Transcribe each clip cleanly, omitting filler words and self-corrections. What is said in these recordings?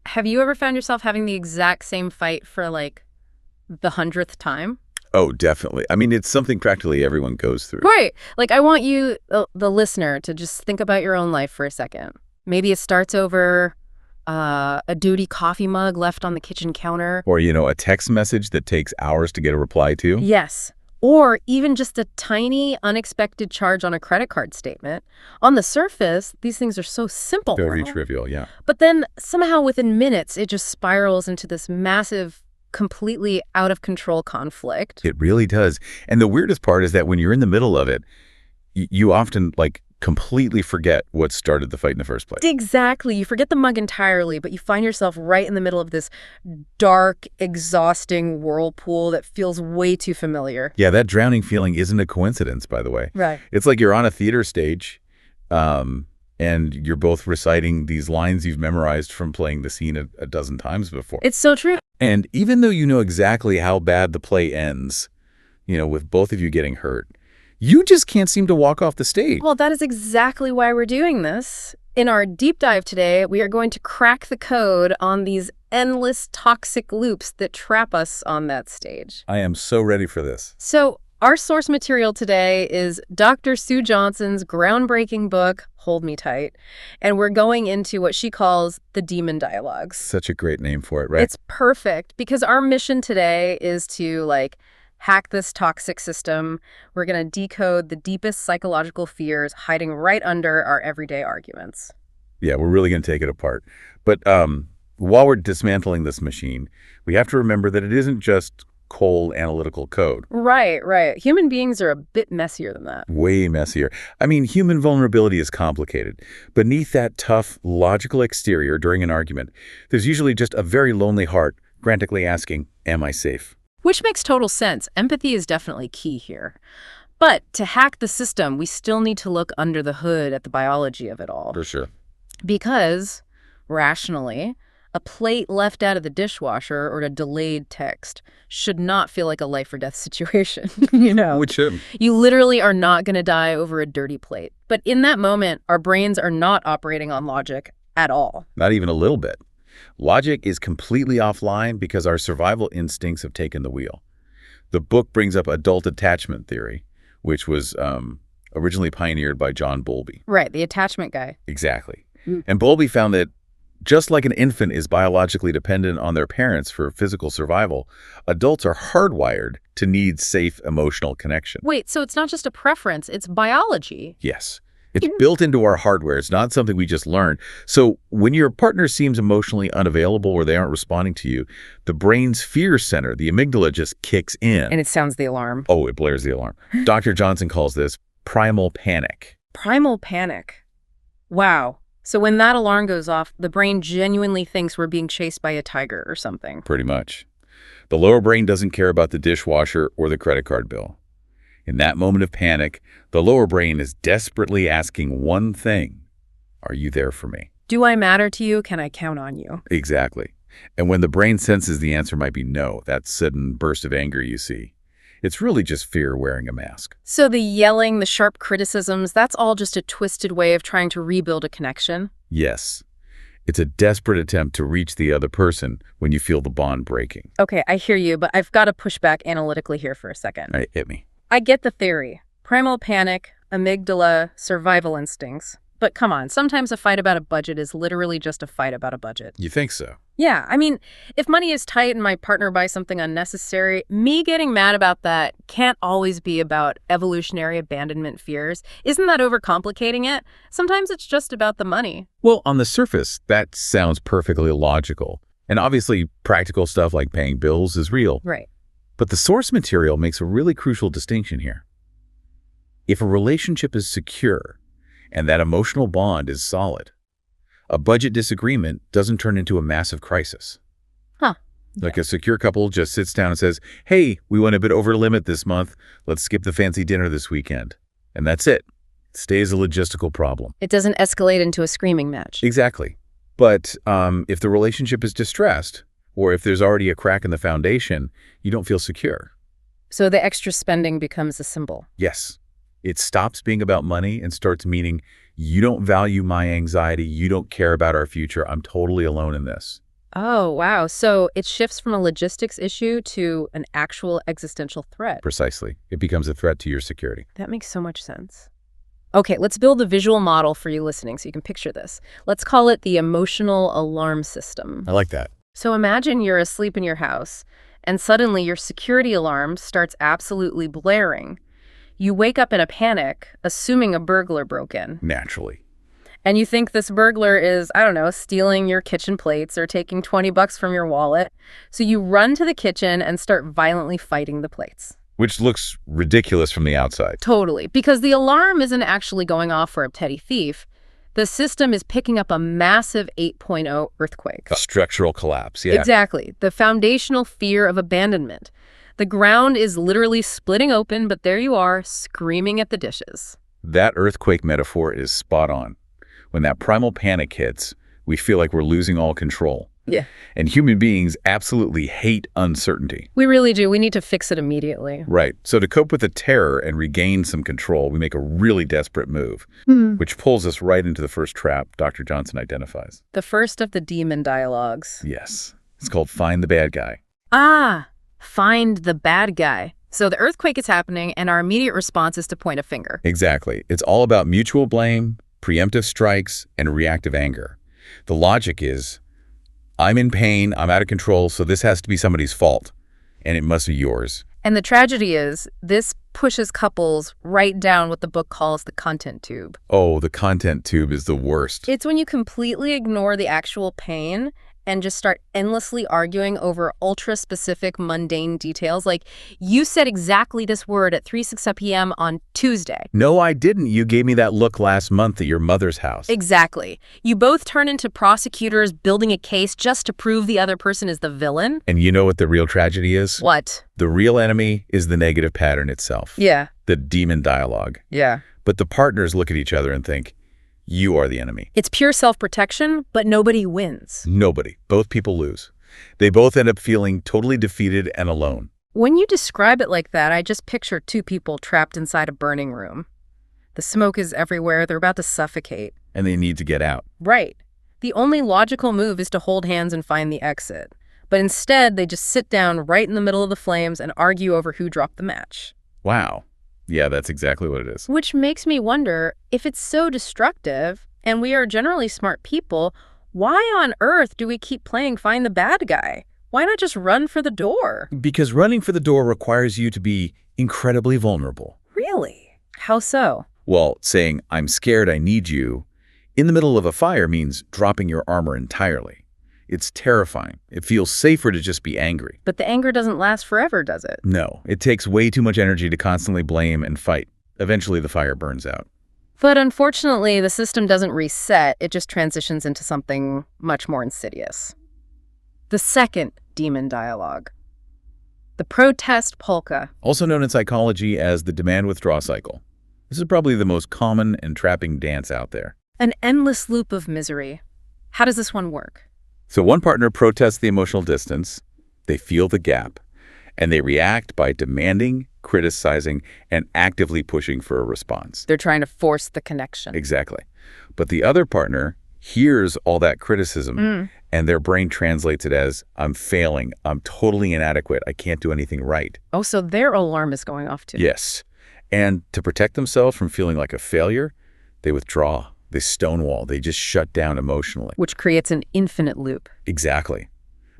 Have you ever found yourself having the exact same fight for, like, the 100th time? Oh, definitely. I mean, it's something practically everyone goes through. Right. Like, I want you, the listener, to just think about your own life for a second. Maybe it starts over a duty coffee mug left on the kitchen counter. Or, a text message that takes hours to get a reply to. Yes. Or even just a tiny, unexpected charge on a credit card statement. On the surface, these things are so simple. Very trivial, yeah. But then somehow within minutes, it just spirals into this massive, completely out of control conflict. It really does. And the weirdest part is that when you're in the middle of it, you often, completely forget what started the fight in the first place. Exactly. You forget the mug entirely, but you find yourself right in the middle of this dark, exhausting whirlpool that feels way too familiar. Yeah, that drowning feeling isn't a coincidence, by the way. Right. It's like you're on a theater stage, and you're both reciting these lines you've memorized from playing the scene a dozen times before. It's so true. And even though you know exactly how bad the play ends, with both of you getting hurt, you just can't seem to walk off the stage. Well, that is exactly why we're doing this. In our deep dive today, we are going to crack the code on these endless toxic loops that trap us on that stage. I am so ready for this. So our source material today is Dr. Sue Johnson's groundbreaking book, Hold Me Tight, and we're going into what she calls the demon dialogues. Such a great name for it, right? It's perfect because our mission today is to, hack this toxic system. We're going to decode the deepest psychological fears hiding right under our everyday arguments. Yeah, we're really going to take it apart. But while we're dismantling this machine, we have to remember that it isn't just cold analytical code. Right. Human beings are a bit messier than that. Way messier. I mean, human vulnerability is complicated. Beneath that tough, logical exterior during an argument, there's usually just a very lonely heart frantically asking, am I safe? Which makes total sense. Empathy is definitely key here. But to hack the system, we still need to look under the hood at the biology of it all. For sure. Because, rationally, a plate left out of the dishwasher or a delayed text should not feel like a life or death situation, Which should. You literally are not going to die over a dirty plate. But in that moment, our brains are not operating on logic at all. Not even a little bit. Logic is completely offline because our survival instincts have taken the wheel. The book brings up adult attachment theory, which was originally pioneered by John Bowlby. Right, the attachment guy. Exactly. And Bowlby found that just like an infant is biologically dependent on their parents for physical survival, adults are hardwired to need safe emotional connection. Wait, so it's not just a preference, it's biology. Yes. It's built into our hardware. It's not something we just learned. So when your partner seems emotionally unavailable or they aren't responding to you, the brain's fear center, the amygdala, just kicks in. And it sounds the alarm. Oh, it blares the alarm. Dr. Johnson calls this primal panic. Primal panic. Wow. So when that alarm goes off, the brain genuinely thinks we're being chased by a tiger or something. Pretty much. The lower brain doesn't care about the dishwasher or the credit card bill. In that moment of panic, the lower brain is desperately asking one thing. Are you there for me? Do I matter to you? Can I count on you? Exactly. And when the brain senses the answer might be no, that sudden burst of anger you see, it's really just fear wearing a mask. So the yelling, the sharp criticisms, that's all just a twisted way of trying to rebuild a connection? Yes. It's a desperate attempt to reach the other person when you feel the bond breaking. Okay, I hear you, but I've got to push back analytically here for a second. All right, hit me. I get the theory. Primal panic, amygdala, survival instincts. But come on, sometimes a fight about a budget is literally just a fight about a budget. You think so? Yeah, I mean, if money is tight and my partner buys something unnecessary, me getting mad about that can't always be about evolutionary abandonment fears. Isn't that overcomplicating it? Sometimes it's just about the money. Well, on the surface, that sounds perfectly logical. And obviously, practical stuff like paying bills is real. Right. But the source material makes a really crucial distinction here. If a relationship is secure and that emotional bond is solid, a budget disagreement doesn't turn into a massive crisis. Huh. Like a secure couple just sits down and says, hey, we went a bit over limit this month. Let's skip the fancy dinner this weekend. And that's it. It stays a logistical problem. It doesn't escalate into a screaming match. Exactly. But if the relationship is distressed, or if there's already a crack in the foundation, you don't feel secure. So the extra spending becomes a symbol. Yes. It stops being about money and starts meaning, you don't value my anxiety, you don't care about our future, I'm totally alone in this. Oh, wow. So it shifts from a logistics issue to an actual existential threat. Precisely. It becomes a threat to your security. That makes so much sense. Okay, let's build a visual model for you listening so you can picture this. Let's call it the emotional alarm system. I like that. So imagine you're asleep in your house, and suddenly your security alarm starts absolutely blaring. You wake up in a panic, assuming a burglar broke in. Naturally. And you think this burglar is, I don't know, stealing your kitchen plates or taking $20 from your wallet. So you run to the kitchen and start violently fighting the plates. Which looks ridiculous from the outside. Totally, because the alarm isn't actually going off for a petty thief. The system is picking up a massive 8.0 earthquake. A structural collapse, yeah. Exactly. The foundational fear of abandonment. The ground is literally splitting open, but there you are, screaming at the dishes. That earthquake metaphor is spot on. When that primal panic hits, we feel like we're losing all control. Yeah. And human beings absolutely hate uncertainty. We really do. We need to fix it immediately. Right. So to cope with the terror and regain some control, we make a really desperate move, which pulls us right into the first trap Dr. Johnson identifies. The first of the demon dialogues. Yes. It's called Find the Bad Guy. Ah, find the bad guy. So the earthquake is happening, and our immediate response is to point a finger. Exactly. It's all about mutual blame, preemptive strikes, and reactive anger. The logic is, I'm in pain, I'm out of control, so this has to be somebody's fault, and it must be yours. And the tragedy is, this pushes couples right down what the book calls the content tube. Oh, the content tube is the worst. It's when you completely ignore the actual pain and just start endlessly arguing over ultra-specific, mundane details. Like, you said exactly this word at 3:06 p.m. on Tuesday. No, I didn't. You gave me that look last month at your mother's house. Exactly. You both turn into prosecutors building a case just to prove the other person is the villain. And you know what the real tragedy is? What? The real enemy is the negative pattern itself. Yeah. The demon dialogue. Yeah. But the partners look at each other and think, you are the enemy. It's pure self-protection, but nobody wins. Nobody. Both people lose. They both end up feeling totally defeated and alone. When you describe it like that, I just picture two people trapped inside a burning room. The smoke is everywhere. They're about to suffocate. And they need to get out. Right. The only logical move is to hold hands and find the exit. But instead, they just sit down right in the middle of the flames and argue over who dropped the match. Wow. Yeah, that's exactly what it is. Which makes me wonder, if it's so destructive, and we are generally smart people, why on earth do we keep playing Find the Bad Guy? Why not just run for the door? Because running for the door requires you to be incredibly vulnerable. Really? How so? Well, saying, I'm scared, I need you, in the middle of a fire means dropping your armor entirely. It's terrifying. It feels safer to just be angry. But the anger doesn't last forever, does it? No, it takes way too much energy to constantly blame and fight. Eventually, the fire burns out. But unfortunately, the system doesn't reset. It just transitions into something much more insidious. The second demon dialogue. The protest polka. Also known in psychology as the demand-withdraw cycle. This is probably the most common and trapping dance out there. An endless loop of misery. How does this one work? So one partner protests the emotional distance, they feel the gap, and they react by demanding, criticizing, and actively pushing for a response. They're trying to force the connection. Exactly. But the other partner hears all that criticism, and their brain translates it as, I'm failing, I'm totally inadequate, I can't do anything right. Oh, so their alarm is going off too. Yes. And to protect themselves from feeling like a failure, they withdraw. They stonewall. They just shut down emotionally. Which creates an infinite loop. Exactly.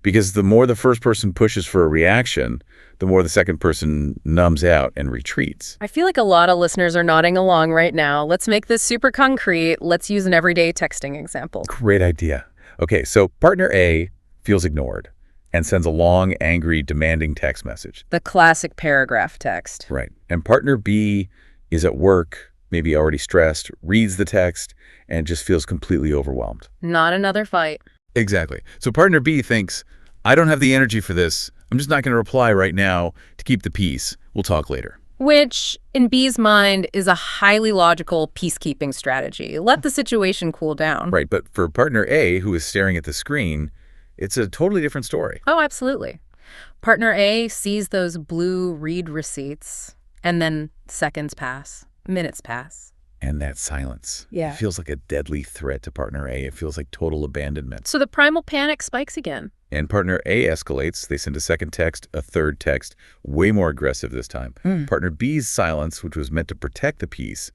Because the more the first person pushes for a reaction, the more the second person numbs out and retreats. I feel like a lot of listeners are nodding along right now. Let's make this super concrete. Let's use an everyday texting example. Great idea. Okay, so partner A feels ignored and sends a long, angry, demanding text message. The classic paragraph text. Right. And partner B is at work, maybe already stressed, reads the text, and just feels completely overwhelmed. Not another fight. Exactly. So partner B thinks, I don't have the energy for this. I'm just not going to reply right now to keep the peace. We'll talk later. Which, in B's mind, is a highly logical peacekeeping strategy. Let the situation cool down. Right, but for partner A, who is staring at the screen, it's a totally different story. Oh, absolutely. Partner A sees those blue read receipts, and then seconds pass. Minutes pass. And that silence. Yeah. It feels like a deadly threat to partner A. It feels like total abandonment. So the primal panic spikes again. And partner A escalates. They send a second text, a third text, way more aggressive this time. Partner B's silence, which was meant to protect the peace,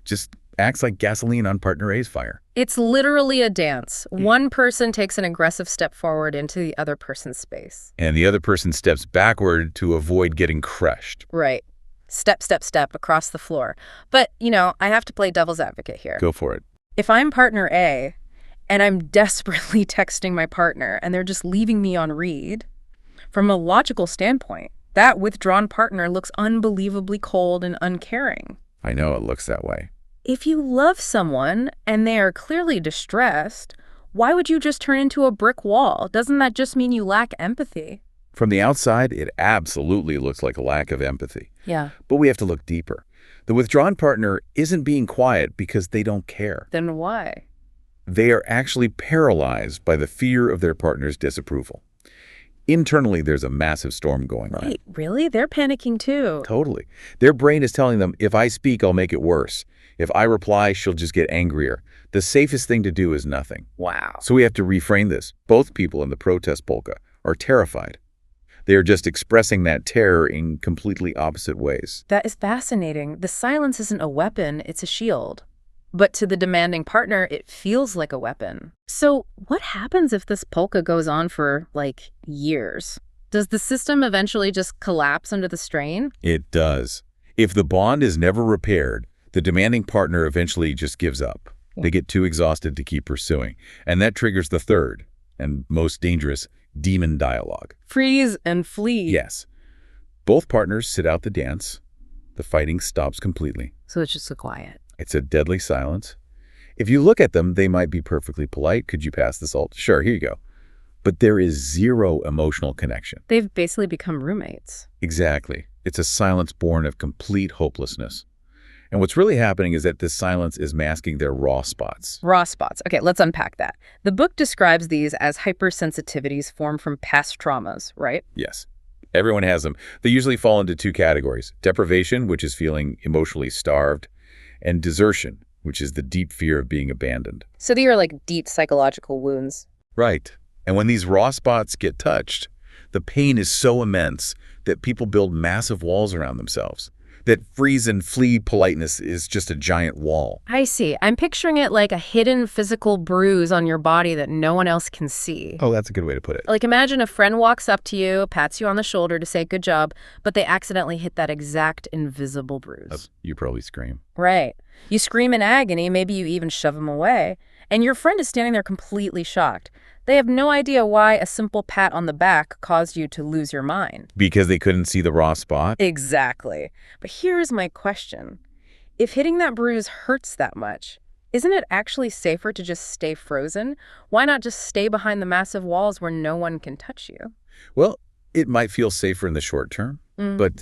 just acts like gasoline on partner A's fire. It's literally a dance. One person takes an aggressive step forward into the other person's space. And the other person steps backward to avoid getting crushed. Right. Step, step, step across the floor. But, I have to play devil's advocate here. Go for it. If I'm partner A and I'm desperately texting my partner and they're just leaving me on read, from a logical standpoint, that withdrawn partner looks unbelievably cold and uncaring. I know it looks that way. If you love someone and they are clearly distressed, why would you just turn into a brick wall? Doesn't that just mean you lack empathy? From the outside, it absolutely looks like a lack of empathy. Yeah. But we have to look deeper. The withdrawn partner isn't being quiet because they don't care. Then why? They are actually paralyzed by the fear of their partner's disapproval. Internally, there's a massive storm going on. Wait, really? They're panicking too. Totally. Their brain is telling them, if I speak, I'll make it worse. If I reply, she'll just get angrier. The safest thing to do is nothing. Wow. So we have to reframe this. Both people in the protest polka are terrified. They are just expressing that terror in completely opposite ways. That is fascinating. The silence isn't a weapon, it's a shield. But to the demanding partner, it feels like a weapon. So what happens if this polka goes on for, years? Does the system eventually just collapse under the strain? It does. If the bond is never repaired, the demanding partner eventually just gives up. They get too exhausted to keep pursuing. And that triggers the third, and most dangerous, demon dialogue. Freeze and flee. Yes. Both partners sit out the dance. The fighting stops completely. So it's just so quiet. It's a deadly silence. If you look at them, they might be perfectly polite. Could you pass the salt? Sure, here you go. But there is zero emotional connection. They've basically become roommates. Exactly. It's a silence born of complete hopelessness. And what's really happening is that this silence is masking their raw spots. Raw spots. Okay, let's unpack that. The book describes these as hypersensitivities formed from past traumas, right? Yes. Everyone has them. They usually fall into two categories. Deprivation, which is feeling emotionally starved, and desertion, which is the deep fear of being abandoned. So they are like deep psychological wounds. Right. And when these raw spots get touched, the pain is so immense that people build massive walls around themselves. That freeze and flee politeness is just a giant wall. I see. I'm picturing it like a hidden physical bruise on your body that no one else can see. Oh, that's a good way to put it. Like imagine a friend walks up to you, pats you on the shoulder to say good job, but they accidentally hit that exact invisible bruise. You probably scream. Right. You scream in agony, maybe you even shove them away, and your friend is standing there completely shocked. They have no idea why a simple pat on the back caused you to lose your mind. Because they couldn't see the raw spot? Exactly. But here's my question. If hitting that bruise hurts that much, isn't it actually safer to just stay frozen? Why not just stay behind the massive walls where no one can touch you? Well, it might feel safer in the short term, but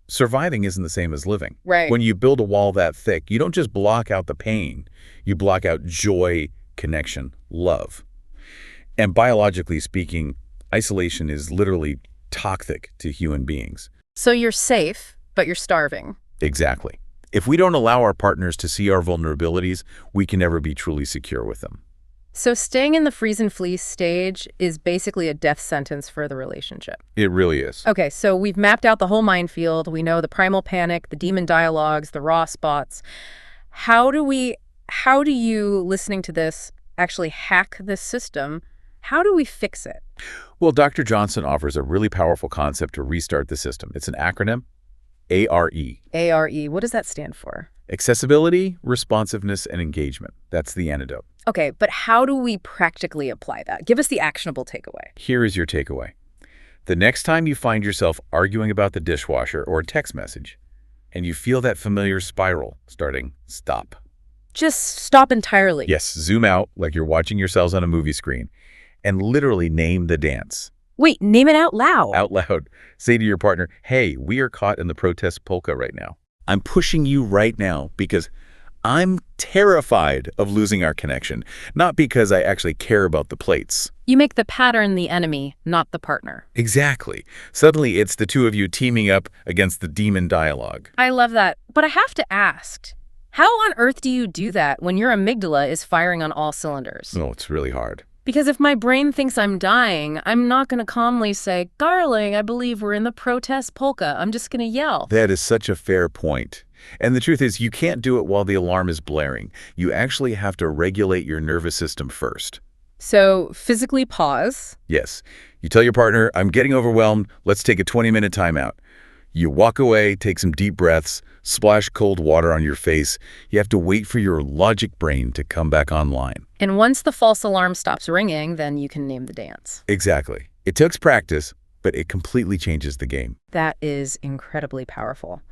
surviving isn't the same as living. Right. When you build a wall that thick, you don't just block out the pain. You block out joy, connection, love. And biologically speaking, isolation is literally toxic to human beings. So you're safe, but you're starving. Exactly. If we don't allow our partners to see our vulnerabilities, we can never be truly secure with them. So staying in the freeze and flee stage is basically a death sentence for the relationship. It really is. Okay, so we've mapped out the whole minefield. We know the primal panic, the demon dialogues, the raw spots. How do you, listening to this, actually hack this system? How do we fix it? Well, Dr. Johnson offers a really powerful concept to restart the system. It's an acronym, ARE. ARE, what does that stand for? Accessibility, responsiveness, and engagement. That's the antidote. Okay, but how do we practically apply that? Give us the actionable takeaway. Here is your takeaway. The next time you find yourself arguing about the dishwasher or a text message, and you feel that familiar spiral starting, stop. Just stop entirely. Yes, zoom out like you're watching yourselves on a movie screen, and literally name the dance. Wait, name it out loud. Out loud. Say to your partner, hey, we are caught in the protest polka right now. I'm pushing you right now because I'm terrified of losing our connection, not because I actually care about the plates. You make the pattern the enemy, not the partner. Exactly. Suddenly, it's the two of you teaming up against the demon dialogue. I love that. But I have to ask, how on earth do you do that when your amygdala is firing on all cylinders? Oh, it's really hard. Because if my brain thinks I'm dying, I'm not going to calmly say, "Darling, I believe we're in the protest polka." I'm just going to yell. That is such a fair point. And the truth is, you can't do it while the alarm is blaring. You actually have to regulate your nervous system first. So physically pause. Yes. You tell your partner, I'm getting overwhelmed. Let's take a 20-minute timeout. You walk away, take some deep breaths, splash cold water on your face. You have to wait for your logic brain to come back online. And once the false alarm stops ringing, then you can name the dance. Exactly. It takes practice, but it completely changes the game. That is incredibly powerful.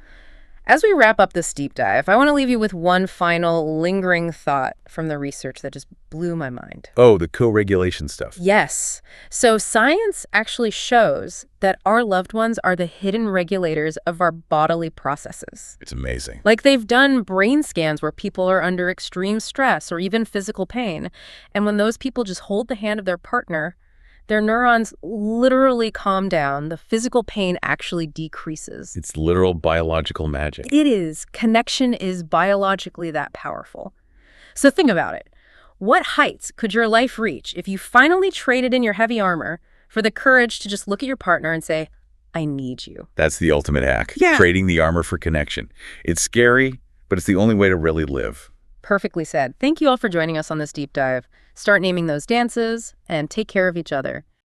As we wrap up this deep dive, I want to leave you with one final lingering thought from the research that just blew my mind. Oh, the co-regulation stuff. Yes. So science actually shows that our loved ones are the hidden regulators of our bodily processes. It's amazing. Like they've done brain scans where people are under extreme stress or even physical pain. And when those people just hold the hand of their partner, their neurons literally calm down. The physical pain actually decreases. It's literal biological magic. It is. Connection is biologically that powerful. So think about it. What heights could your life reach if you finally traded in your heavy armor for the courage to just look at your partner and say, "I need you"? That's the ultimate hack. Yeah. Trading the armor for connection. It's scary, but it's the only way to really live. Perfectly said. Thank you all for joining us on this deep dive. Start naming those dances and take care of each other.